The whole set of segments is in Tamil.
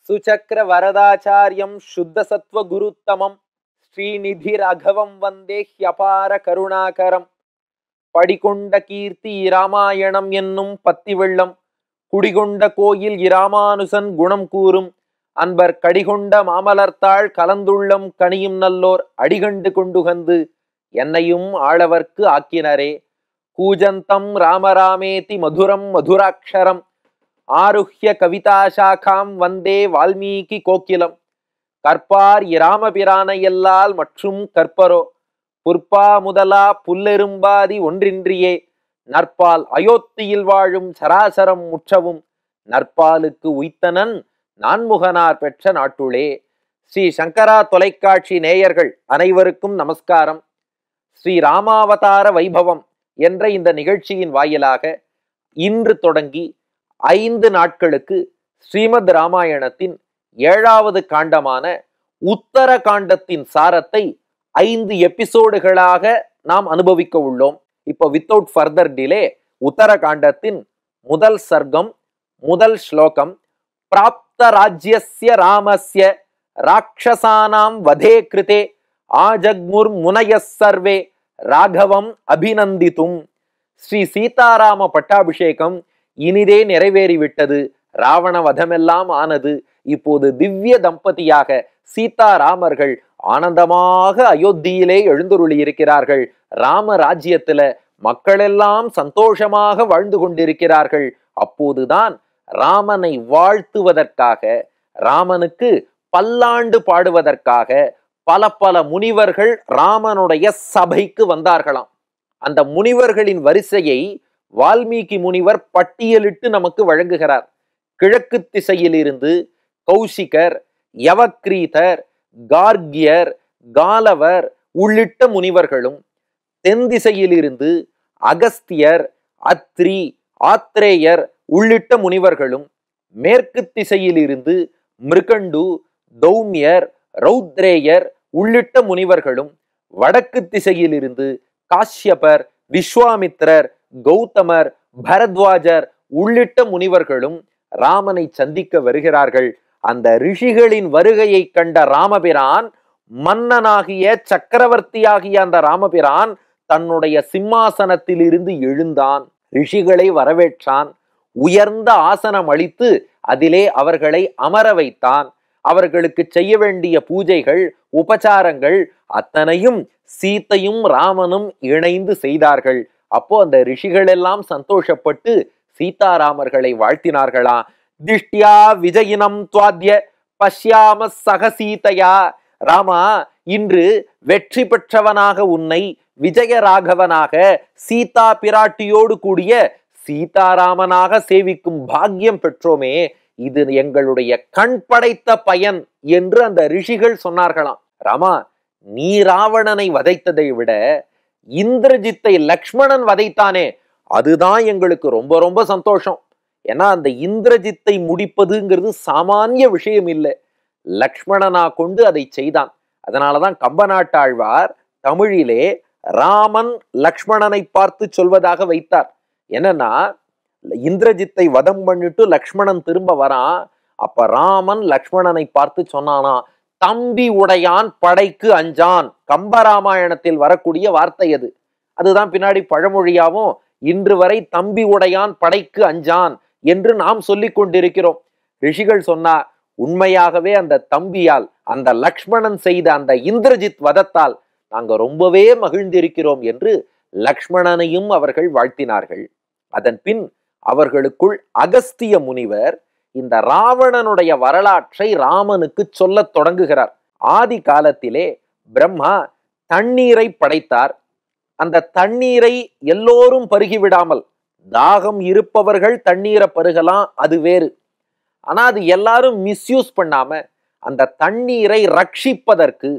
சுசக்ர வரதாச்சாரியம் சுத்த சத்வ குருத்தமம் ஸ்ரீநிதி ராகவம் வந்தே ஹ்யபார கருணாகரம். படிகொண்ட கீர்த்தி இராமாயணம் என்னும் பத்தி வெள்ளம் குடிகொண்ட கோயில் இராமானுசன் குணம் கூறும் அன்பர் கடிகொண்ட மாமலர்த்தாள் கலந்துள்ளம் கனியும் நல்லோர் அடிகண்டு கொண்டுகந்து என்னையும் ஆளவர்க்கு ஆக்கினரே. கூஜந்தம் ராமராமேதி மதுரம் மதுராட்சரம் ஆருஹ்ய கவிதாசாகாம் வந்தே வால்மீகி கோக்கிலம். கற்பார் இராமபிரானையல்லால் மற்றும் கற்பரோ புற்பா முதலா புல்லெரும்பாதி ஒன்றின்றியே நற்பால் அயோத்தியில் வாழும் சராசரம் முற்றவும் நற்பாலுக்கு உய்த்தனன் நான்முகனார் பெற்ற நாட்டுளே. ஸ்ரீ சங்கரா தொலைக்காட்சி நேயர்கள் அனைவருக்கும் நமஸ்காரம். ஸ்ரீ ராமாவதார வைபவம் என்ற இந்த நிகழ்ச்சியின் வாயிலாக இன்று தொடங்கி 5 நாட்களுக்கு ஸ்ரீமத் ராமாயணத்தின் 7வது காண்டமான உத்தர காண்டத்தின் சாரத்தை 5 எபிசோடுகளாக நாம் அனுபவிக்க உள்ளோம். இப்போ வித்தவுட் ஃபர்தர் டிலே உத்தர காண்டத்தின் முதல் சர்க்கம் முதல் ஸ்லோகம் பிராப்த ராஜ்யஸ்ய ராமஸ்ய ராட்சசானாம் வதே கிருதே ஆஜக்முர் முனயஸ் சர்வே ராகவம் அபிநந்தித்தும். ஸ்ரீ சீதாராம பட்டாபிஷேகம் இனிதே நிறைவேறிவிட்டது. ராவண வதமெல்லாம் ஆனது. இப்போது திவ்ய தம்பதியாக சீதாராமர்கள் ஆனந்தமாக அயோத்தியிலே எழுந்துருளி இருக்கிறார்கள். ராம ராஜ்யத்துல மக்களெல்லாம் சந்தோஷமாக வாழ்ந்து கொண்டிருக்கிறார்கள். அப்போதுதான் ராமனை வாழ்த்துவதற்காக, ராமனுக்கு பல்லாண்டு பாடுவதற்காக பல முனிவர்கள் ராமனுடைய சபைக்கு வந்தார்களாம். அந்த முனிவர்களின் வரிசையை வால்மீகி முனிவர் பட்டியலிட்டு நமக்கு வழங்குகிறார். கிழக்கு திசையிலிருந்து கௌசிகர், யவக்ரீதர், கார்கியர், காலவர் உள்ளிட்ட முனிவர்களும், தென் திசையிலிருந்து அகஸ்தியர், அத்ரி, ஆத்ரேயர் உள்ளிட்ட முனிவர்களும், மேற்கு திசையிலிருந்து மிருகண்டு, தௌமியர், ரௌத்ரேயர் உள்ளிட்ட முனிவர்களும், வடக்கு திசையிலிருந்து காஷ்யபர், விஸ்வாமித்ரர், கௌதமர், பரத்வாஜர் உள்ளிட்ட முனிவர்களும் ராமனை சந்திக்க வருகிறார்கள். அந்த ரிஷிகளின் வருகையை கண்ட ராமபிரான், மன்னனாகிய சக்கரவர்த்தியாகிய அந்த ராமபிரான் தன்னுடைய சிம்மாசனத்தில் இருந்து எழுந்தான். ரிஷிகளை வரவேற்றான். உயர்ந்த ஆசனம் அளித்து அதிலே அவர்களை அமர வைத்தான். அவர்களுக்கு செய்ய வேண்டிய பூஜைகள், உபசாரங்கள் அத்தனையும் சீத்தையும் ராமனும் இணைந்து செய்தார்கள். அப்போ அந்த ரிஷிகள் எல்லாம் சந்தோஷப்பட்டு சீதாராமர்களை வாழ்த்தினார்களா. திஷ்டியா விஜயினம் துவாத்ய பஷ்யாம சகசீதையா. ராமா, இன்று வெற்றி பெற்றவனாக உன்னை விஜயராகவனாக சீதா பிராட்டியோடு கூடிய சீதாராமனாக சேவிக்கும் பாக்கியம் பெற்றோமே, இது எங்களுடைய கண் படைத்த பயன் என்று அந்த ரிஷிகள் சொன்னார்களாம். ராமா, நீ ராவணனை வதைத்ததை விட இந்திரஜித்தை லக்ஷ்மணன் வதைத்தானே, அதுதான் எங்களுக்கு ரொம்ப ரொம்ப சந்தோஷம். ஏன்னா அந்த இந்திரஜித்தை முடிப்பதுங்கிறது சாமானிய விஷயம் இல்லை. லக்ஷ்மணனா கொண்டு அதை செய்தான். அதனாலதான் கம்பநாட்டாழ்வார் தமிழிலே ராமன் லக்ஷ்மணனை பார்த்து சொல்வதாக வைத்தார். என்னன்னா, இந்திரஜித்தை வதம் பண்ணிட்டு லக்ஷ்மணன் திரும்ப வரான். அப்ப ராமன் லக்ஷ்மணனை பார்த்து சொன்னானா, தம்பி உடையான் படைக்கு அஞ்சான். கம்பராமாயணத்தில் வரக்கூடிய வார்த்தை அது. அதுதான் பின்னாடி பழமொழியாவும் இன்று வரை தம்பி உடையான் படைக்கு அஞ்சான் என்று நாம் சொல்லிக் கொண்டிருக்கிறோம். ரிஷிகள் சொன்னா, உண்மையாகவே அந்த தம்பியால், அந்த லக்ஷ்மணன் செய்த அந்த இந்திரஜித் வதத்தால் நாங்க ரொம்பவே மகிழ்ந்திருக்கிறோம் என்று லக்ஷ்மணனையும் அவர்கள் வாழ்த்தினார்கள். அதன் பின் அவர்களுக்குள் அகஸ்திய முனிவர் இந்த ராவணனுடைய வரலாற்றை ராமனுக்கு சொல்லத் தொடங்குகிறார். ஆதி காலத்திலே பிரம்மா தண்ணீரை படைத்தார். அந்த தண்ணீரை எல்லோரும் பருகிவிடாமல், தாகம் இருப்பவர்கள் தண்ணீரை பருகலாம், அது வேறு. ஆனா அது எல்லாரும் மிஸ்யூஸ் பண்ணாம அந்த தண்ணீரை ரட்சிப்பதற்கு,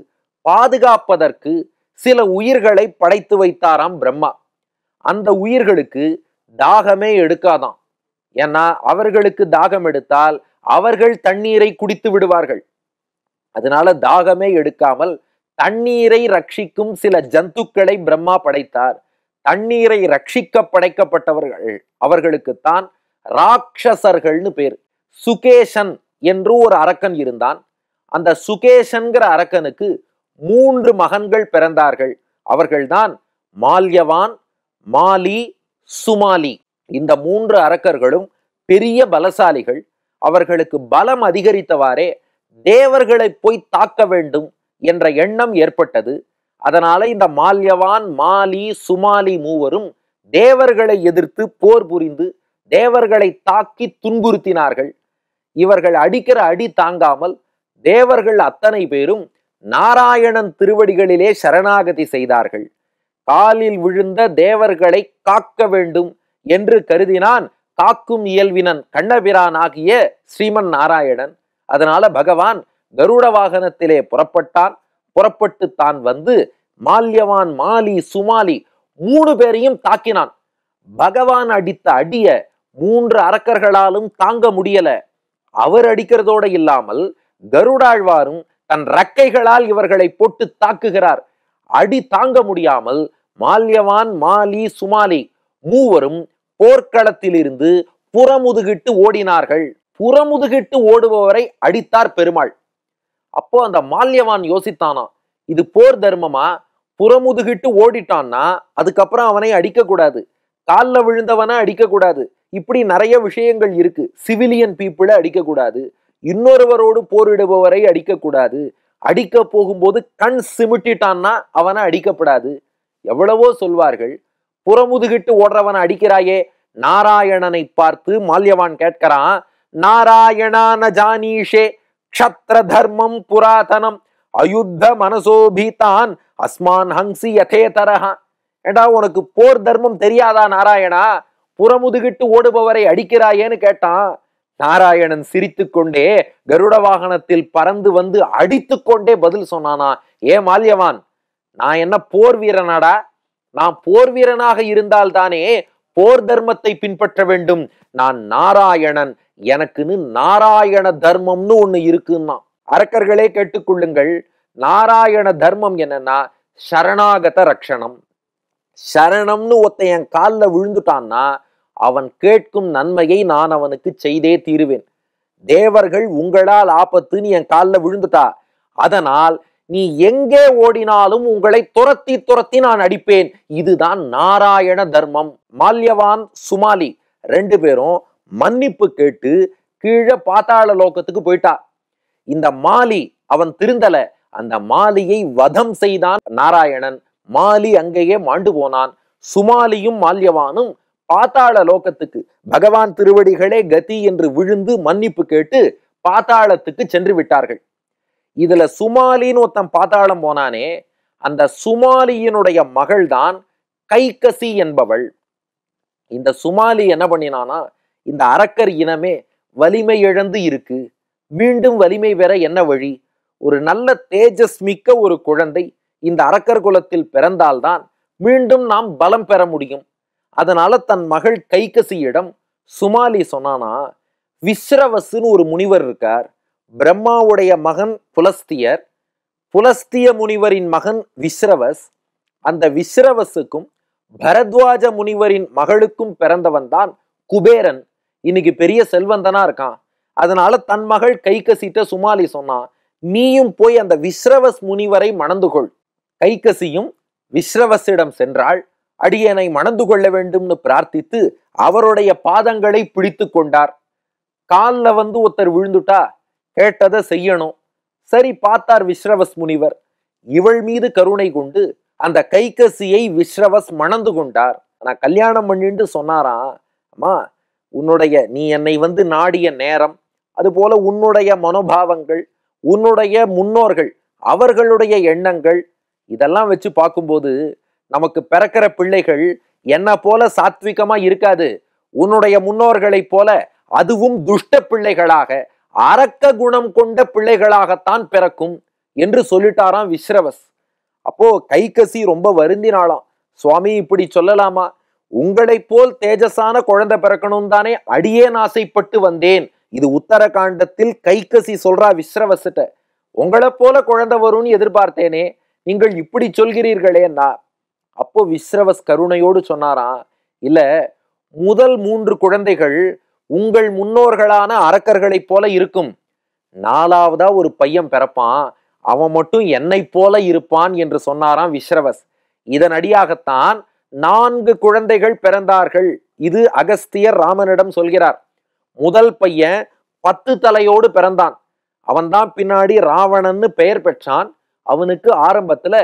பாதுகாப்பதற்கு சில உயிர்களை படைத்து வைத்தாராம் பிரம்மா. அந்த உயிர்களுக்கு தாகமே எடுக்காதாம். ஏன்னா அவர்களுக்கு தாகம் எடுத்தால் அவர்கள் தண்ணீரை குடித்து விடுவார்கள். அதனால தாகமே எடுக்காமல் தண்ணீரை ரட்சிக்கும் சில ஜந்துக்களை பிரம்மா படைத்தார். தண்ணீரை ரட்சிக்க படைக்கப்பட்டவர்கள் அவர்களுக்குத்தான் ராட்சசர்கள்னு பேர். சுகேசன் என்று ஒரு அரக்கன் இருந்தான். அந்த சுகேசன்கிற அரக்கனுக்கு 3 மகன்கள் பிறந்தார்கள். அவர்கள்தான் மால்யவான், மாலி, சுமாலி. இந்த 3 அரக்கர்களும் பெரிய பலசாலிகள். அவர்களுக்கு பலம் அதிகரித்தவாறே தேவர்களை போய் தாக்க வேண்டும் என்ற எண்ணம் ஏற்பட்டது. அதனால இந்த மால்யவான், மாலி, சுமாலி மூவரும் தேவர்களை எதிர்த்து போர் புரிந்து தேவர்களை தாக்கி துன்புறுத்தினார்கள். இவர்கள் அடிக்கிற அடி தாங்காமல் தேவர்கள் அத்தனை பேரும் நாராயணன் திருவடிகளிலே சரணாகதி செய்தார்கள். காலில் விழுந்த தேவர்களை காக்க வேண்டும் என்று கருதினான் காக்கும் இயல்வினன் கண்ணபிரான் ஆகிய ஸ்ரீமன் நாராயணன். அதனால பகவான் கருட வாகனத்திலே புறப்பட்டான். புறப்பட்டு தான் வந்து மால்யவான், மாலி, சுமாலி 3 பேரையும் தாக்கினான். பகவான் அடித்த அடிய 3 அரக்கர்களாலும் தாங்க முடியல. அவர் அடிக்கிறதோட இல்லாமல் கருடாழ்வாரும் தன் ரக்கைகளால் இவர்களை போட்டு தாக்குகிறார். அடி தாங்க முடியாமல் மால்யவான், மாலி, சுமாலி மூவரும் போர்க்களத்திலிருந்து புறமுதுகிட்டு ஓடினார்கள். புறமுதுகிட்டு ஓடுபவரை அடித்தார் பெருமாள். அப்போ அந்த மால்யவான் யோசித்தானா, இது போர் தர்மமா? புறமுதுகிட்டு ஓடிட்டான்னா அதுக்கப்புறம் அவனை அடிக்க கூடாது, காலில் விழுந்தவனை அடிக்க கூடாது. இப்படி நிறைய விஷயங்கள் இருக்கு. சிவிலியன் பீப்புளை அடிக்க கூடாது, இன்னொருவரோடு போரிடுபவரை அடிக்க கூடாது, அடிக்க போகும்போது கண் சிமிட்டிட்டான்னா அவனை அடிக்கப்படாது, எவ்வளவோ சொல்வார்கள். புறமுதுகிட்டு ஓடுறவனை அடிக்கிறாயே. நாராயணனை பார்த்து மால்யவான் கேட்கிறான், நாராயணான ஜானீஷே க்ஷத்ர தர்மம் புராதனம் அயுத்த மனசோபீதான் அஸ்மான் ஹங்சி யதேதரஹா. ஏண்டா, உனக்கு போர் தர்மம் தெரியாதா நாராயணா? புறமுதுகிட்டு ஓடுபவரை அடிக்கிறாயேன்னு கேட்டான். நாராயணன் சிரித்து கொண்டே கருட வாகனத்தில் பறந்து வந்து அடித்து கொண்டே பதில் சொன்னானா, ஏ மால்யவான், நான் என்ன போர் வீரனாடா? நான் போர் வீரனாக இருந்தால் தானே போர் தர்மத்தை பின்பற்ற வேண்டும். நான் நாராயணன், எனக்குன்னு நாராயண தர்மம்னு ஒண்ணு இருக்குன்னா. அரக்கர்களே கேட்டுக்கொள்ளுங்கள், நாராயண தர்மம் என்னன்னா சரணாகத ரக்ஷணம். சரணம்னு ஒருத்தன் என் காலில் விழுந்துட்டான்னா அவன் கேட்கும் நன்மையை நான் அவனுக்கு செய்தே தீருவேன். தேவர்கள் உங்களால் ஆபத்துன்னு என் காலில் விழுந்துட்டா, அதனால் நீ எங்கே ஓடினாலும் உங்களை துரத்தி துரத்தி நான் அடிப்பேன். இதுதான் நாராயண தர்மம். மால்யவான், சுமாலி 2 பேரும் மன்னிப்பு கேட்டு கீழே பாதாள லோகத்துக்கு போயிட்டா. இந்த மாலி அவன் திருந்தல. அந்த மாலியை வதம் செய்தான் நாராயணன். மாலி அங்கேயே மாண்டு போனான். சுமாலியும் மால்யவானும் பாதாள லோகத்துக்கு பகவான் திருவடிகளே கதி என்று விழுந்து மன்னிப்பு கேட்டு பாதாளத்துக்கு சென்று விட்டார்கள். இதுல சுமாலின்னு ஒருத்தன் பாதாளம் போனானே, அந்த சுமாலியினுடைய மகள்தான் கைகசி என்பவள். இந்த சுமாலி என்ன பண்ணினானா, இந்த அரக்கர் இனமே வலிமை இழந்து இருக்கு, மீண்டும் வலிமை பெற என்ன வழி? ஒரு நல்ல தேஜஸ் மிக்க ஒரு குழந்தை இந்த அரக்கர் குலத்தில் பிறந்தால்தான் மீண்டும் நாம் பலம் பெற முடியும். அதனால தன் மகள் கைகசியிடம் சுமாலி சொன்னானா, விஸ்ரவசுன்னு ஒரு முனிவர் இருக்கார். பிரம்மாவுடைய மகன் புலஸ்தியர், புலஸ்திய முனிவரின் மகன் விஸ்ரவஸ். அந்த விஸ்ரவசுக்கும் பரத்வாஜ முனிவரின் மகளுக்கும் பிறந்தவன் தான் குபேரன். இன்னைக்கு பெரிய செல்வந்தனா இருக்கான். அதனால தன் மகள் கைகசிட்ட சுமாலி சொன்னா, நீயும் போய் அந்த விஸ்ரவஸ் முனிவரை மணந்து கொள். கைகசியும் விஸ்ரவசிடம் சென்றாள். அடியனை மணந்து கொள்ள வேண்டும்னு பிரார்த்தித்து அவருடைய பாதங்களை பிடித்து கொண்டார். காலில் வந்து ஒருத்தர் விழுந்துட்டா கேட்டதை செய்யணும். சரி பார்த்தார் விஸ்ரவஸ் முனிவர். இவள் மீது கருணை கொண்டு அந்த கைகசியை விஸ்ரவஸ் மணந்து கொண்டார். நான் கல்யாணம் பண்ணிட்டு சொன்னாராம், அம்மா, நீ என்னை வந்து நாடிய நேரம், அதுபோல உன்னுடைய மனோபாவங்கள், உன்னுடைய முன்னோர்கள் அவர்களுடைய எண்ணங்கள், இதெல்லாம் வச்சு பார்க்கும்போது நமக்கு பிறக்கிற பிள்ளைகள் என்ன போல சாத்விகமா இருக்காது. உன்னுடைய முன்னோர்களை போல அதுவும் துஷ்ட பிள்ளைகளாக, அரக்க குணம் கொண்ட பிள்ளைகளாகத்தான் பிறக்கும் என்று சொல்லிட்டாராம் விஸ்ரவஸ். அப்போ கைகசி ரொம்ப வருந்தினாளாம். சுவாமி, இப்படி சொல்லலாமா? உங்களை போல் தேஜஸான குழந்தை பிறக்கணும் தானே அடியேன் ஆசைப்பட்டு வந்தேன். இது உத்தரகாண்டத்தில் கைகசி சொல்றா விஸ்ரவசிட்ட. உங்களை போல குழந்தை வரும்னு எதிர்பார்த்தேனே, நீங்கள் இப்படி சொல்கிறீர்களேன்னா. அப்போ விஸ்ரவஸ் கருணையோடு சொன்னாராம், இல்ல, முதல் 3 குழந்தைகள் உங்கள் முன்னோர்களான அரக்கர்களைப் போல இருக்கும். 4வதா ஒரு பையன் பிறப்பான், அவன் மட்டும் என்னை போல இருப்பான் என்று சொன்னாராம் விஸ்ரவஸ். இதனடியாகத்தான் 4 குழந்தைகள் பிறந்தார்கள். இது அகஸ்தியர் ராமனிடம் சொல்கிறார். முதல் பையன் 10 தலையோடு பிறந்தான். அவன்தான் பின்னாடி ராவணன்னு பெயர் பெற்றான். அவனுக்கு ஆரம்பத்துல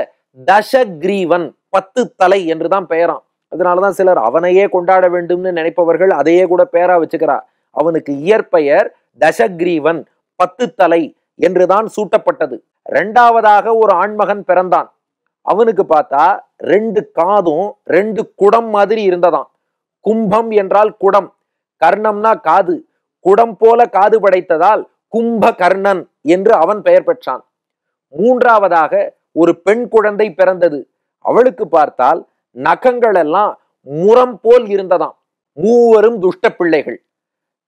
தசகிரீவன், 10 தலை என்றுதான் பெயரான். அதனாலதான் சிலர் அவனையே கொண்டாட வேண்டும்னு நினைப்பவர்கள் அதையே கூட பெயரா வச்சுக்கிறார். அவனுக்கு இயற்பெயர் தசகிரீவன், 10 தலை என்றுதான் சூட்டப்பட்டது. 2வதாக ஒரு ஆண்மகன் பிறந்தான். அவனுக்கு பார்த்தா 2 காதும் 2 குடம் மாதிரி இருந்ததாம். கும்பம் என்றால் குடம், கர்ணம்னா காது. குடம் போல காது படைத்ததால் கும்ப கர்ணன் என்று அவன் பெயர் பெற்றான். 3வதாக ஒரு பெண் குழந்தை பிறந்தது. அவளுக்கு பார்த்தால் நகங்கள் எல்லாம் முரம் போல் இருந்ததாம். மூவரும் துஷ்ட பிள்ளைகள்.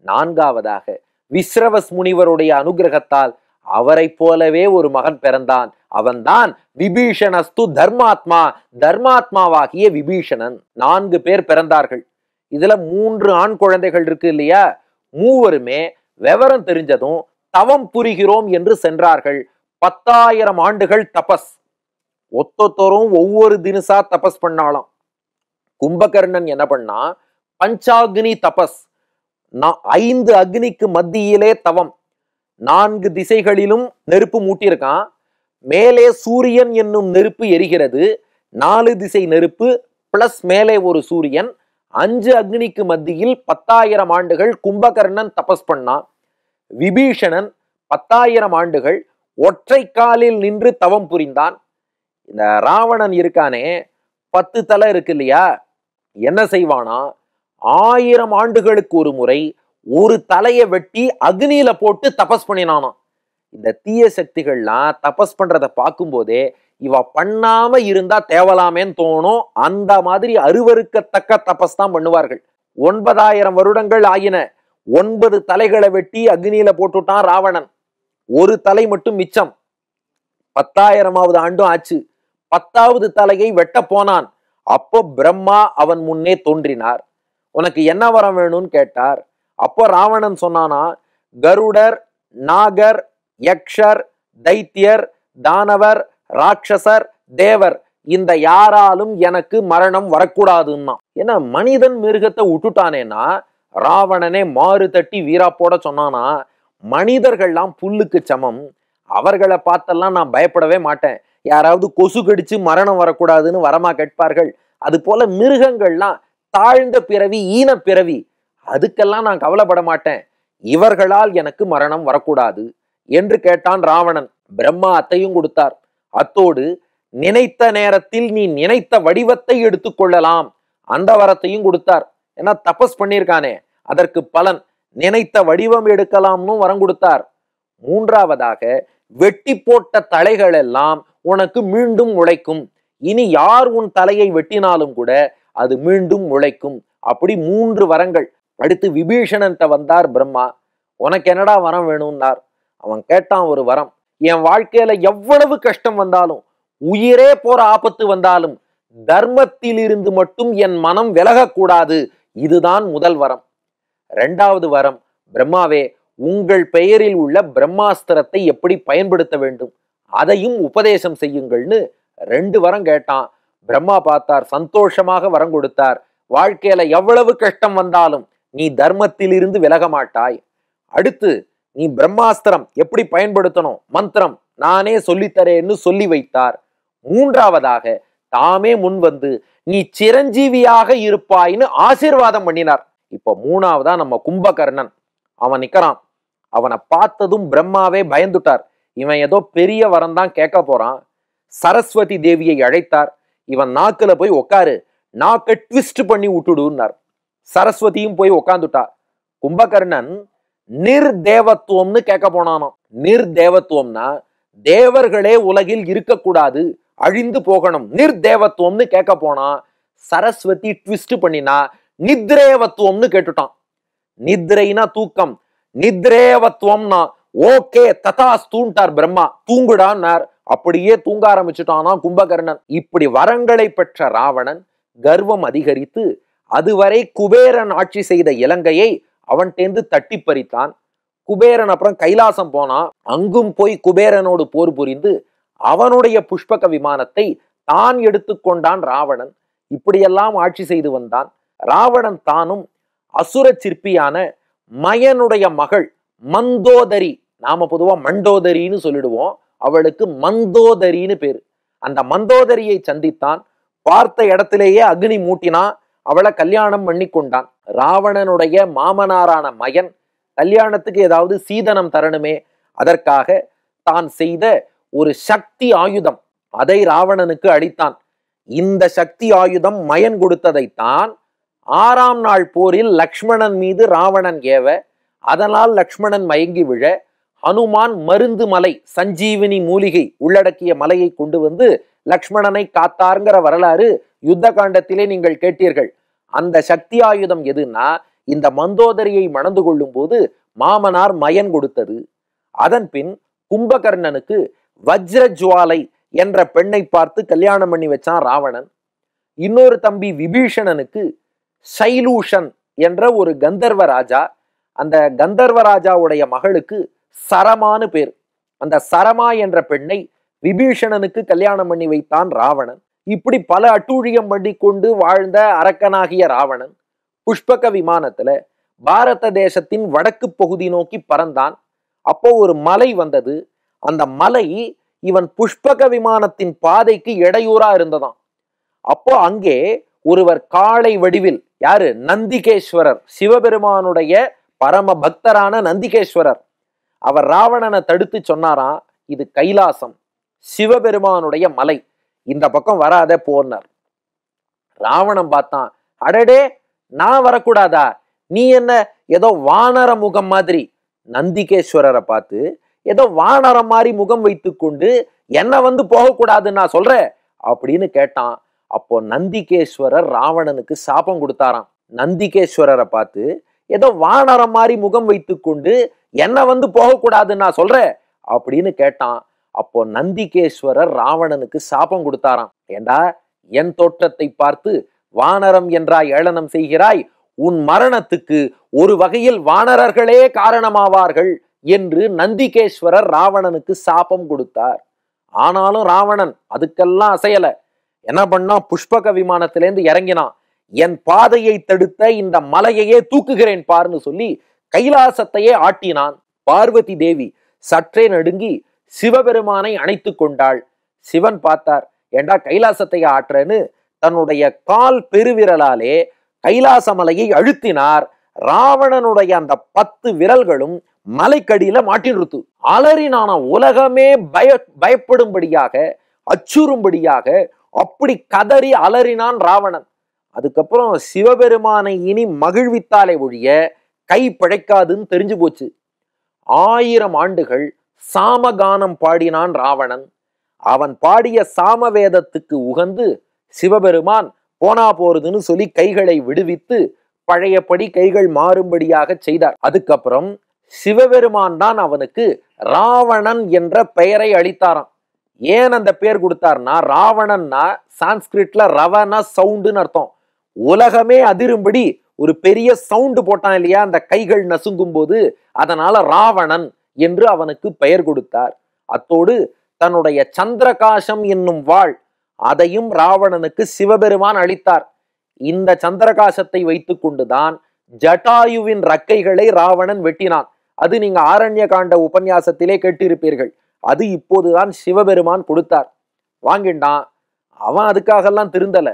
4வதாக விஸ்ரவஸ் முனிவருடைய அனுகிரகத்தால் அவரை போலவே ஒரு மகன் பிறந்தான். அவன்தான் விபீஷணஸ்து தர்மாத்மா, தர்மாத்மாவாகிய விபீஷணன். 4 பேர் பிறந்தார்கள். இதுல 3 ஆண் குழந்தைகள் இருக்கு இல்லையா? மூவருமே விவரம் தெரிஞ்சதும் தவம் புரிகிறோம் என்று சென்றார்கள். 10,000 ஆண்டுகள் தபஸ். ஒத்தொத்தரும் ஒவ்வொரு தினசா தபஸ் பண்ணாலாம். கும்பகர்ணன் என்ன பண்ணா, பஞ்சாக்னி தபஸ், 5 அக்னிக்கு மத்தியிலே தவம். 4 திசைகளிலும் நெருப்பு மூட்டியிருக்கான். மேலே சூரியன் என்னும் நெருப்பு எரிகிறது. 4 திசை நெருப்பு பிளஸ் மேலே ஒரு சூரியன். 5 அக்னிக்கு மத்தியில் 10,000 ஆண்டுகள் கும்பகர்ணன் தபஸ் பண்ணான். விபீஷணன் 10,000 ஆண்டுகள் ஒற்றை காலில் நின்று தவம் புரிந்தான். இந்த ராவணன் இருக்கானே, 10 தலை இருக்கு இல்லையா, என்ன செய்வானா, 1000 ஆண்டுகளுக்கு ஒரு முறை ஒரு தலையை வெட்டி அக்னியில போட்டு தபஸ் பண்ணினானா. இந்த தீய சக்திகள்லாம் தபஸ் பண்றதை பார்க்கும் போதே இவ பண்ணாம இருந்தா தேவலாமேன்னு தோணும். அந்த மாதிரி அருவருக்கத்தக்க தபஸ் தான் பண்ணுவார்கள். 9,000 வருடங்கள் ஆயின. 9 தலைகளை வெட்டி அக்னியில போட்டுட்டான் ராவணன். ஒரு தலை மட்டும் மிச்சம். 10,000வது ஆண்டும் ஆச்சு. 10வது தலையை வெட்ட போனான். அப்போ பிரம்மா அவன் முன்னே தோன்றினார். உனக்கு என்ன வரம் வேணும்னு கேட்டார். அப்போ ராவணன் சொன்னானா, கருடர், நாகர், யக்ஷர், தைத்தியர், தானவர், ராட்சசர், தேவர், இந்த யாராலும் எனக்கு மரணம் வரக்கூடாதுன்னா. ஏன்னா மனிதன் மிருகத்தை விட்டுட்டானேனா ராவணனே மாறு தட்டி வீரா போட சொன்னானா. மனிதர்கள்லாம் புல்லுக்கு சமம், அவர்களை பார்த்தெல்லாம் நான் பயப்படவே மாட்டேன். யாராவது கொசு கடிச்சு மரணம் வரக்கூடாதுன்னு வரமா கேட்பார்கள். அது போல மிருகங்கள்லாம் தாழ்ந்த பிறவி, ஈன பிறவி, அதுக்கெல்லாம் நான் கவலைப்பட மாட்டேன். இவர்களால் எனக்கு மரணம் வரக்கூடாது என்று கேட்டான் ராவணன். பிரம்மா அத்தையும் கொடுத்தார். அத்தோடு நினைத்த நேரத்தில் நீ நினைத்த வடிவத்தை எடுத்துக்கொள்ளலாம், அந்த வரத்தையும் கொடுத்தார். ஏன்னா தபஸ் பண்ணியிருக்கானே, அதற்கு பலன் நினைத்த வடிவம் எடுக்கலாம்னு வரம் கொடுத்தார். 3வதாக வெட்டி போட்ட தலைகள் எல்லாம் உனக்கு மீண்டும் முளைக்கும். இனி யார் உன் தலையை வெட்டினாலும் கூட அது மீண்டும் முளைக்கும். அப்படி 3 வரங்கள். அடுத்து விபீஷணன்ட்ட வந்தார் பிரம்மா. உனக்கு என்னடா வரம் வேணும்னார். அவன் கேட்டான் ஒரு வரம். என் வாழ்க்கையில எவ்வளவு கஷ்டம் வந்தாலும், உயிரே போற ஆபத்து வந்தாலும் தர்மத்தில் இருந்து மட்டும் என் மனம் விலகக்கூடாது. இதுதான் முதல் வரம். 2வது வரம், பிரம்மாவே உங்கள் பெயரில் உள்ள பிரம்மாஸ்திரத்தை எப்படி பயன்படுத்த வேண்டும் அதையும் உபதேசம் செய்யுங்கள்னு 2 வரம் கேட்டான். பிரம்மா பார்த்தார், சந்தோஷமாக வரம் கொடுத்தார். வாழ்க்கையில எவ்வளவு கஷ்டம் வந்தாலும் நீ தர்மத்தில் இருந்து விலக மாட்டாய். அடுத்து நீ பிரம்மாஸ்திரம் எப்படி பயன்படுத்தணும் மந்திரம் நானே சொல்லித்தரேன்னு சொல்லி வைத்தார். 3வதாக தாமே முன் வந்து நீ சிரஞ்சீவியாக இருப்பாய்னு ஆசீர்வாதம் பண்ணினார். இப்ப 3வதா நம்ம கும்பகர்ணன். அவன் நிக்கிறான். அவனை பார்த்ததும் பிரம்மாவே பயந்துட்டார். இவன் ஏதோ பெரிய வரம் தான் கேட்க போறான். சரஸ்வதி தேவியை அழைத்தார். இவன் நாக்குல போய் உக்காரு, நாக்க ட்விஸ்ட் பண்ணி விட்டுடுன்னார். சரஸ்வதியும் போய் உக்காந்துட்டா. கும்பகர்ணன் நிர்தேவத்துவம்னு கேட்க போனானோ. நிர்தேவத்துவம்னா தேவர்களே உலகில் இருக்கக்கூடாது, அழிந்து போகணும், நிர்தேவத்துவம்னு கேட்க போனா. சரஸ்வதி ட்விஸ்ட் பண்ணினா நித்ரேவத்துவம்னு கேட்டுட்டான். நித்ரைனா தூக்கம், நித்ரேவத்துவம்னா ஓகே ததாஸ்தூன்ட்டார் பிரம்மா. தூங்குடான்னார். அப்படியே தூங்க ஆரம்பிச்சுட்டானா கும்பகர்ணன். இப்படி வரங்களை பெற்ற ராவணன் கர்வம் அதிகரித்து அதுவரை குபேரன் ஆட்சி செய்த இலங்கையை அவன்டேந்து தட்டி பறித்தான். குபேரன் அப்புறம் கைலாசம் போனான். அங்கும் போய் குபேரனோடு போர் புரிந்து அவனுடைய புஷ்பக விமானத்தை தான் எடுத்துக்கொண்டான் ராவணன். இப்படியெல்லாம் ஆட்சி செய்து வந்தான். ராவணன் தானும் அசுர சிற்பியான மயனுடைய மகள் மந்தோதரி, நாம பொதுவா மண்டோதரின்னு சொல்லிடுவோம், அவளுக்கு மந்தோதரின்னு பேரு. அந்த மந்தோதரியை சந்தித்தான். பார்த்த இடத்திலேயே அக்னி மூட்டினான். அவளை கல்யாணம் பண்ணி கொண்டான். ராவணனுடைய மாமனாரான மயன் கல்யாணத்துக்கு ஏதாவது சீதனம் தரணுமே, அதற்காக தான் செய்த ஒரு சக்தி ஆயுதம் அதை ராவணனுக்கு அளித்தான். இந்த சக்தி ஆயுதம் மயன் கொடுத்ததைத்தான் 6ஆம் நாள் போரில் லக்ஷ்மணன் மீது ராவணன் ஏவ, அதனால் லக்ஷ்மணன் மயங்கி விழ ஹனுமான் மருந்து மலை, சஞ்சீவினி மூலிகை உள்ளடக்கிய மலையை கொண்டு வந்து லக்ஷ்மணனை காத்தாருங்கிற வரலாறு யுத்த காண்டத்திலே நீங்கள் கேட்டீர்கள். அந்த சக்தி ஆயுதம் எதுன்னா இந்த மந்தோதரியை மணந்து கொள்ளும் போது மாமனார் மயன் கொடுத்தது. அதன் பின் கும்பகர்ணனுக்கு வஜ்ரஜுவாலை என்ற பெண்ணை பார்த்து கல்யாணம் பண்ணி வச்சான் ராவணன். இன்னொரு தம்பி விபீஷணனுக்கு சைலூஷன் என்ற ஒரு கந்தர்வ ராஜா, அந்த கந்தர்வ ராஜாவுடைய மகளுக்கு சரமானு பேர். அந்த சரமா என்ற பெண்ணை விபீஷணனுக்கு கல்யாணம் பண்ணி வைத்தான் ராவணன். இப்படி பல அட்டூழியம் பண்ணி கொண்டு வாழ்ந்த அரக்கனாகிய ராவணன் புஷ்பக விமானத்துல பாரத தேசத்தின் வடக்கு பகுதி நோக்கி பறந்தான். அப்போ ஒரு மலை வந்தது. அந்த மலை இவன் புஷ்பக விமானத்தின் பாதைக்கு இடையூறா இருந்ததாம். அப்போ அங்கே ஒருவர் காளை வடிவில், யாரு? நந்திகேஸ்வரர், சிவபெருமானுடைய பரம பக்தரான நந்திகேஸ்வரர். அவர் ராவணனை தடுத்து சொன்னாராம், இது கைலாசம், சிவபெருமானுடைய மலை, இந்த பக்கம் வராத போனார். ராவணன் பார்த்தான், அடடே நான் வரக்கூடாதா? நீ என்ன ஏதோ வானர முகம் மாதிரி, நந்திகேஸ்வரரை பார்த்து ஏதோ வானரம் மாதிரி முகம் வைத்து கொண்டு என்ன வந்து போகக்கூடாதுன்னு நான் சொல்றேன் அப்படின்னு கேட்டான். அப்போ நந்திகேஸ்வரர் ராவணனுக்கு சாபம் கொடுத்தாராம். நந்திகேஸ்வரரை பார்த்து ஏதோ வானரம் மாதிரி முகம் வைத்து கொண்டு என்ன வந்து போகக்கூடாதுன்னு நான் சொல்றேன் அப்படின்னு கேட்டான். அப்போ நந்திகேஸ்வரர் ராவணனுக்கு சாபம் கொடுத்தாராம். ஏண்டா, என் தோற்றத்தை பார்த்து வானரம் என்றாய் ஏளனம் செய்கிறாய், உன் மரணத்துக்கு ஒரு வகையில் வானரர்களே காரணமாவார்கள் என்று நந்திகேஸ்வரர் ராவணனுக்கு சாபம் கொடுத்தார். ஆனாலும் ராவணன் அதுக்கெல்லாம் அசையல. என்ன பண்ணா, புஷ்பக விமானத்திலேருந்து இறங்கினான். என் பாதையை தடுத்த இந்த மலையையே தூக்குகிறேன் பாருன்னு சொல்லி கைலாசத்தையே ஆட்டினான். பார்வதி தேவி சற்றே நடுங்கி சிவபெருமானை அணைத்து கொண்டாள். சிவன் பார்த்தார், ஏண்டா கைலாசத்தையே ஆற்றன்னு தன்னுடைய கால் பெருவிரலாலே கைலாச மலையை அழுத்தினார். ராவணனுடைய அந்த 10 விரல்களும் மலைக்கடியில மாட்டின்றுத்து. அலறினான உலகமே பயப்படும்படியாக, அச்சுறும்படியாக அப்படி கதறி அலறினான் ராவணன். அதுக்கப்புறம் சிவபெருமானை இனி மகிழ்வித்தாலே ஒழிய கை பிழைக்காதுன்னு தெரிஞ்சு போச்சு. 1000 ஆண்டுகள் சாமகானம் பாடினான் ராவணன். அவன் பாடிய சாமவேதத்துக்கு உகந்து சிவபெருமான் போனா போறதுன்னு சொல்லி கைகளை விடுவித்து பழையபடி கைகள் மாறும்படியாக செய்தார். அதுக்கப்புறம் சிவபெருமான் தான் அவனுக்கு ராவணன் என்ற பெயரை அளித்தாராம். ஏன் அந்த பெயர் கொடுத்தார்னா, ராவணன்னா சான்ஸ்கிரிட்ல ரவன சவுண்டுன்னு அர்த்தம். உலகமே அதிரும்படி ஒரு பெரிய சவுண்டு போட்டான் இல்லையா, அந்த கைகள் நசுங்கும் போது, அதனால ராவணன் என்று அவனுக்கு பெயர் கொடுத்தார். அத்தோடு தன்னுடைய சந்திரகாசம் என்னும் வாள், அதையும் ராவணனுக்கு சிவபெருமான் அளித்தார். இந்த சந்திரகாசத்தை வைத்துக் கொண்டுதான் ஜட்டாயுவின் ரக்கைகளை ராவணன் வெட்டினான். அது நீங்க ஆரண்ய காண்ட உபன்யாசத்திலே கேட்டிருப்பீர்கள். அது இப்போதுதான் சிவபெருமான் கொடுத்தார். வாங்கிண்டான். அவன் அதுக்காகலாம் திருந்தல.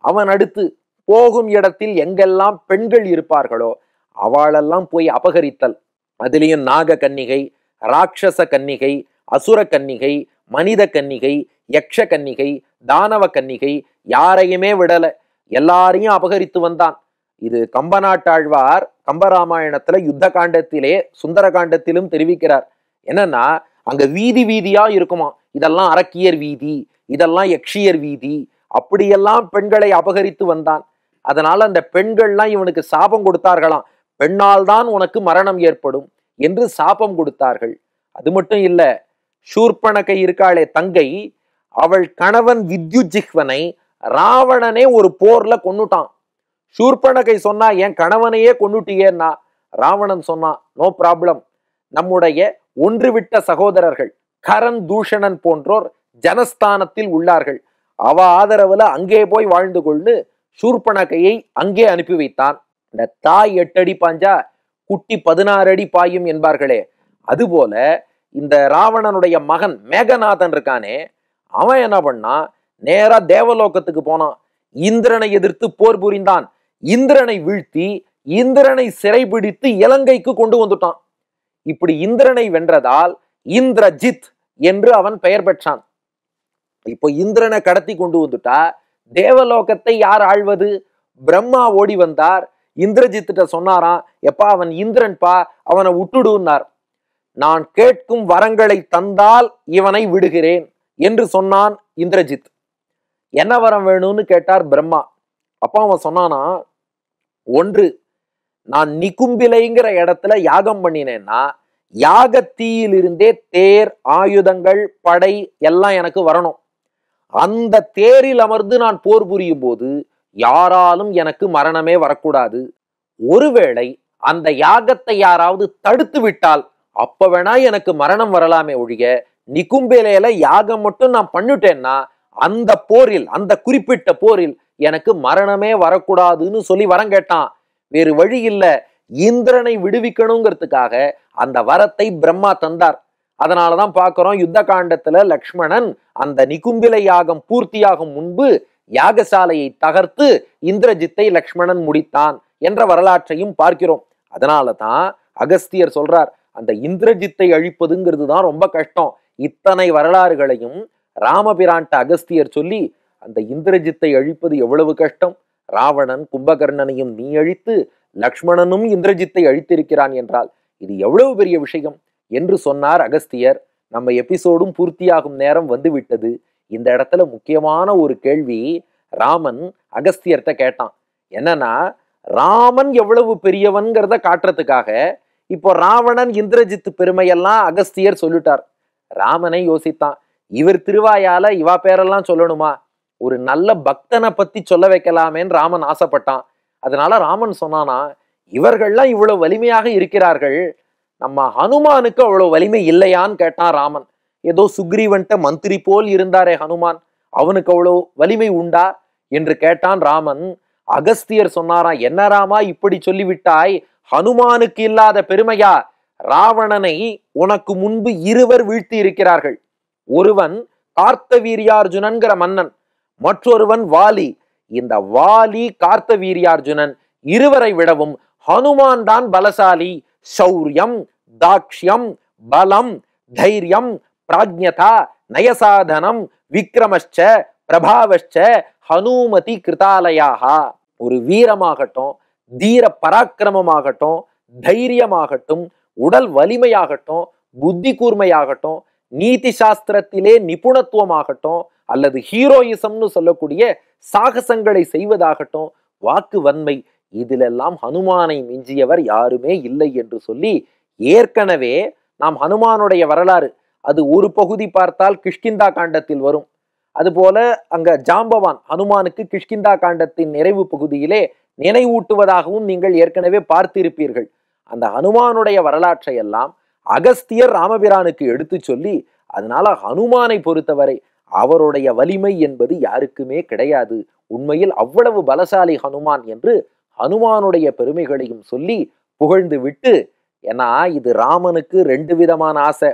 அவன் அடுத்து போகும் இடத்தில் எங்கெல்லாம் பெண்கள் இருப்பார்களோ அவளெல்லாம் போய் அபகரித்தல். அதுலேயும் நாக கன்னிகை, ராட்சச கன்னிகை, அசுர கன்னிகை, மனித கன்னிகை, யக்ஷ கன்னிகை, தானவ கன்னிகை, யாரையுமே விடல, எல்லாரையும் அபகரித்து வந்தான். இது கம்பநாட்டாழ்வார் கம்பராமாயணத்துல யுத்த காண்டத்திலே சுந்தர காண்டத்திலும் தெரிவிக்கிறார். என்னன்னா, அங்க வீதி வீதியா இருக்குமா, இதெல்லாம் அரக்கியர் வீதி, இதெல்லாம் யக்ஷியர் வீதி, அப்படியெல்லாம் பெண்களை அபகரித்து வந்தான். அதனால அந்த பெண்கள்லாம் இவனுக்கு சாபம் கொடுத்தார்களாம். பெண்ணால் தான் உனக்கு மரணம் ஏற்படும் என்று சாபம் கொடுத்தார்கள். அது மட்டும் இல்ல, சூர்பனகை இருக்காளே தங்கை, அவள் கணவன் வித்யுஜிஹ்வனை ராவணனே ஒரு போர்ல கொன்னுட்டான். சூர்பனகை சொன்னா, என் கணவனையே கொன்னுட்டியேன்னா, ராவணன் சொன்னான், நோ ப்ராப்ளம், நம்முடைய ஒன்றுவிட்ட சகோதரர்கள் கரண் தூஷணன் போன்றோர் ஜனஸ்தானத்தில் உள்ளார்கள். அவ ஆதரவுல அங்கே போய் வாழ்ந்து கொண்டு சூர்பனகையை அங்கே அனுப்பி வைத்தான். இந்த தாய் 8 அடி பாஞ்சா குட்டி 16 அடி பாயும் என்பார்களே, அதுபோல இந்த ராவணனுடைய மகன் மேகநாதன் இருக்கானே, அவன் என்ன பண்ணா, நேரா தேவலோகத்துக்கு போனான். இந்திரனை எதிர்த்து போர் புரிந்தான். இந்திரனை வீழ்த்தி இந்திரனை சிறைபிடித்து இலங்கைக்கு கொண்டு வந்துட்டான். இப்படி இந்திரனை வென்றதால் இந்திரஜித் என்று அவன் பெயர் பெற்றான். இப்போ இந்திரனை கடத்தி கொண்டு வந்துட்டா தேவலோகத்தை யார் ஆழ்வது? பிரம்மா ஓடி வந்தார். இந்திரஜித்திட்ட சொன்னாராம், எப்பா அவன் இந்திரன்பா, அவனை விட்டுடுன்னார். நான் கேட்கும் வரங்களை தந்தால் இவனை விடுகிறேன் என்று சொன்னான் இந்திரஜித். என்ன வரம் வேணும்னு கேட்டார் பிரம்மா. அப்ப அவன் சொன்னானா, ஒன்று, நான் நிகும்பிலைங்கிற இடத்துல யாகம் பண்ணினேன்னா யாக தீயிலிருந்தே தேர், ஆயுதங்கள், படை எல்லாம் எனக்கு வரணும். அந்த தேரில் அமர்ந்து நான் போர் புரியும் போது யாராலும் எனக்கு மரணமே வரக்கூடாது. ஒருவேளை அந்த யாகத்தை யாராவது தடுத்து விட்டால் அப்ப வேணா எனக்கு மரணம் வரலாமே ஒழிய, நிகும்பிலையில யாகம் மட்டும் நான் பண்ணிட்டேன்னா அந்த போரில், அந்த குறிப்பிட்ட போரில் எனக்கு மரணமே வரக்கூடாதுன்னு சொல்லி வரம் கேட்டான். வேறு வழி இல்ல, இந்திரனை விடுவிக்கணுங்கிறதுக்காக அந்த வரத்தை பிரம்மா தந்தார். அதனாலதான் பாக்குறோம் யுத்த காண்டத்துல லக்ஷ்மணன் அந்த நிகும்பிலை யாகம் பூர்த்தியாகும் முன்பு யாகசாலையை தகர்த்து இந்திரஜித்தை லக்ஷ்மணன் முடித்தான் என்ற வரலாற்றையும் பார்க்கிறோம். அதனாலதான் அகஸ்தியர் சொல்றார், அந்த இந்திரஜித்தை அழிப்பதுங்கிறது தான் ரொம்ப கஷ்டம். இத்தனை வரலாறுகளையும் ராமபிரான்ட்ட அகஸ்தியர் சொல்லி, அந்த இந்திரஜித்தை அழிப்பது எவ்வளவு கஷ்டம், ராவணன் கும்பகர்ணனையும் நீ அழித்து லக்ஷ்மணனும் இந்திரஜித்தை அழித்திருக்கிறான் என்றால் இது எவ்வளவு பெரிய விஷயம் என்று சொன்னார் அகஸ்தியர். நம்ம எபிசோடும் பூர்த்தியாகும் நேரம் வந்துவிட்டது. இந்த இடத்துல முக்கியமான ஒரு கேள்வி ராமன் அகஸ்தியர்கிட்ட கேட்டான். என்னன்னா, ராமன் எவ்வளவு பெரியவன்கிறத காட்டுறதுக்காக இப்போ ராவணன் இந்திரஜித் பெருமையெல்லாம் அகஸ்தியர் சொல்லிட்டார். ராமனை யோசித்தான், இவர் திருவாயால இவா பேரெல்லாம் சொல்லணுமா, ஒரு நல்ல பக்தனை பத்தி சொல்ல வைக்கலாமேன்னு ராமன் ஆசைப்பட்டான். அதனால ராமன் சொன்னானா, இவர்கள்லாம் இவ்வளவு வலிமையாக இருக்கிறார்கள், நம்ம ஹனுமானுக்கு அவ்வளவு வலிமை இல்லையான்னு கேட்டான் ராமன். ஏதோ சுக்ரீவன்ட்ட மந்திரி போல் இருந்தாரே ஹனுமான், அவனுக்கு அவ்வளவு வலிமை உண்டா என்று கேட்டான் ராமன். அகஸ்தியர் சொன்னாராம், என்ன ராமா இப்படி சொல்லிவிட்டாய், ஹனுமானுக்கு இல்லாத பெருமையா? ராவணனை உனக்கு முன்பு இருவர் வீழ்த்தி இருக்கிறார்கள். ஒருவன் கார்த்தவீரியார்ஜுனன்கிற மன்னன், மற்றொருவன் வாலி. இந்த வாலி கார்த்தவீரியார்ஜுனன் இருவரை விடவும் ஹனுமான் தான் பலசாலி. சௌரியம், தாக்ஷ்யம், பலம், தைரியம், பிராஜ்ஞதா, நயசாதனம், விக்ரமஷ்ச, பிரபாவஷ்ச ஹனுமதி கிருதாலயாக. ஒரு வீரமாகட்டும், தீர பராக்கிரமமாகட்டும், தைரியமாகட்டும், உடல் வலிமையாகட்டும், புத்தி கூர்மையாகட்டும், நீதி சாஸ்திரத்திலே நிபுணத்துவமாகட்டும், அல்லது ஹீரோயிசம்னு சொல்லக்கூடிய சாகசங்களை செய்வதாகட்டும், வாக்கு வன்மை, இதிலெல்லாம் ஹனுமானை மிஞ்சியவர் யாருமே இல்லை என்று சொல்லி, ஏற்கனவே நாம் ஹனுமானுடைய வரலாறு அது ஒரு பகுதி பார்த்தால் கிஷ்கிந்தா காண்டத்தில் வரும். அதுபோல அங்க ஜாம்பவான் ஹனுமானுக்கு கிஷ்கிந்தா காண்டத்தின் நிறைவு பகுதியிலே நினைவூட்டுவதாகவும் நீங்கள் ஏற்கனவே பார்த்திருப்பீர்கள். அந்த ஹனுமானுடைய வரலாற்றை எல்லாம் அகஸ்தியர் ராமபிரானுக்கு எடுத்து சொல்லி, அதனால ஹனுமானை பொறுத்தவரை அவருடைய வலிமை என்பது யாருக்குமே கிடையாது, உண்மையில் அவ்வளவு பலசாலி ஹனுமான் என்று ஹனுமானுடைய பெருமைகளையும் சொல்லி புகழ்ந்து விட்டு, ஏன்னா இது ராமனுக்கு 2 விதமான ஆசை.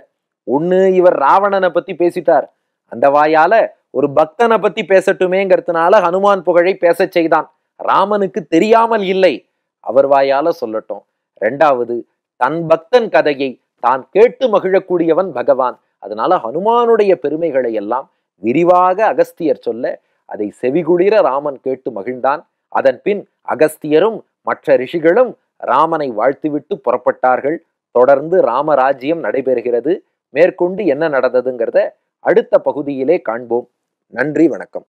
ஒண்ணு, இவர் ராவணனை பத்தி பேசிட்டார், அந்த வாயால ஒரு பக்தனை பத்தி பேசட்டுமேங்கிறதுனால ஹனுமான் புகழை பேச செய்தான். ராமனுக்கு தெரியாமல் இல்லை, அவர் வாயால சொல்லட்டும். 2வது, தன் பக்தன் கதையை தான் கேட்டு மகிழக்கூடியவன் பகவான். அதனால ஹனுமானுடைய பெருமைகளை எல்லாம் விரிவாக அகஸ்தியர் சொல்ல அதை செவிகுளிர ராமன் கேட்டு மகிழ்ந்தான். அதன் பின் அகஸ்தியரும் மற்ற ரிஷிகளும் ராமனை வாழ்த்துவிட்டு புறப்பட்டார்கள். தொடர்ந்து ராமராஜ்யம் நடைபெறுகிறது. மேற்கொண்டு என்ன நடந்ததுங்கிறத அடுத்த பகுதியிலே காண்போம். நன்றி, வணக்கம்.